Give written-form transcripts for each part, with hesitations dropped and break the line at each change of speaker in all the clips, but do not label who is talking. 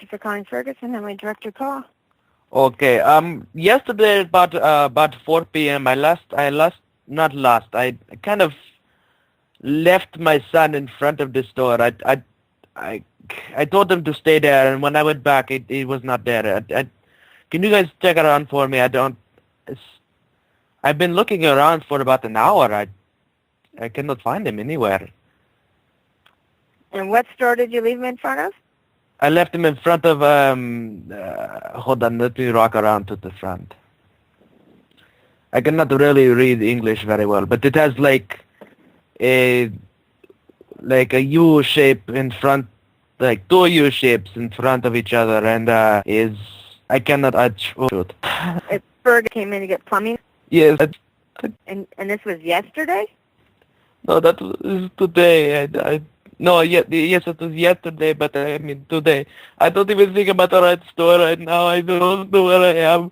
Thank you for calling Ferguson. How may I direct your call?
Okay. Yesterday about 4 p.m. I kind of left my son in front of the store. I I told him to stay there, and when I went back, it was not there. Can you guys check around for me? I've been looking around for about an hour. I cannot find him anywhere.
And what store did you leave him in front of?
I left him in front of hold on, let me walk around to the front. I cannot really read English very well, but it has like a U shape in front, like two U shapes in front of each other, and I cannot shoot.
If Ferg came in to get plumbing?
Yes.
And this was yesterday?
No, that was today. Yes, it was yesterday, but I mean today. I don't even think I'm at the right store right now. I don't know where I am.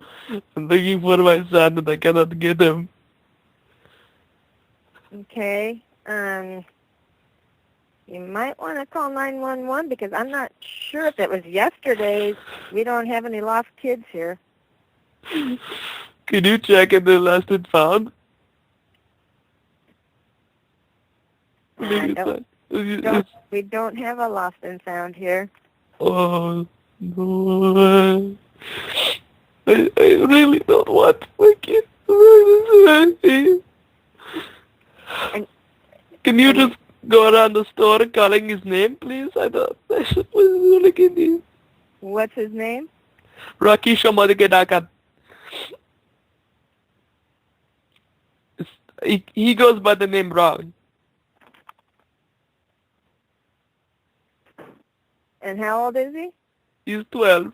I'm looking for my son, and I cannot get him.
Okay. You might want to call 911 because I'm not sure if it was yesterday. We don't have any lost kids here.
Can you check in the lost and found?
We don't have a lost and found here.
Oh, no. I really don't want my kid. Can you just go around the store calling his name, please? I should really get him.
What's his name?
Rocky Shomodigedaka. He goes by the name Ron.
And how old is he?
He's 12.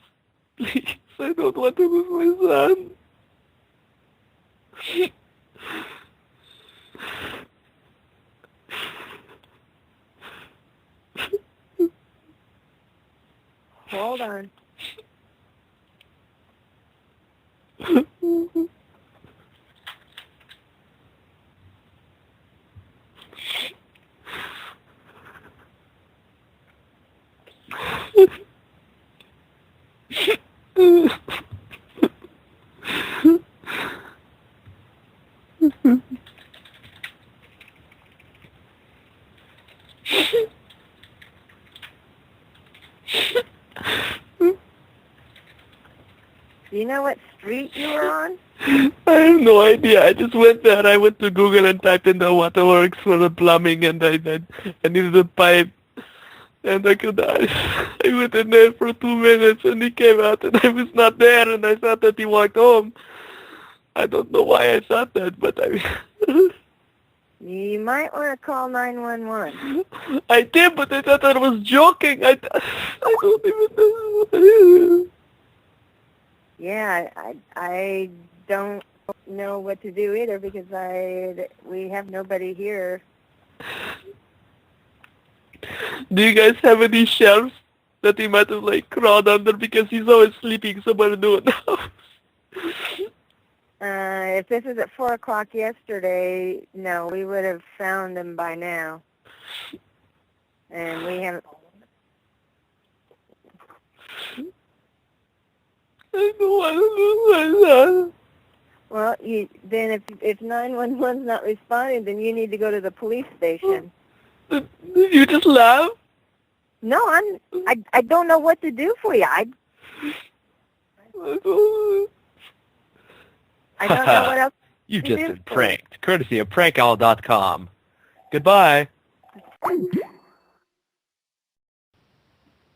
Please, I don't want to lose my son.
Hold on. Do you know what street you were on?
I have no idea. I just went there. I went to Google and typed in the Waterworks for the plumbing, and I needed a pipe. And I went in there for 2 minutes, and he came out, and I was not there, and I thought that he walked home. I don't know why I thought that, but
You might want to call 911.
I did, but I thought I was joking. I don't even know.
Yeah, I don't know what to do either because we have nobody here.
Do you guys have any shelves that he might have like crawled under because he's always sleeping somewhere new now?
If this was at 4 o'clock yesterday, no, we would have found him by now. And we haven't.
I don't want to lose my son.
Well, then if 911's not responding, then you need to go to the police station.
Did you just laugh?
No, I don't know what to do for you. I don't know what else.
You just been pranked, courtesy of prankall.com. Goodbye.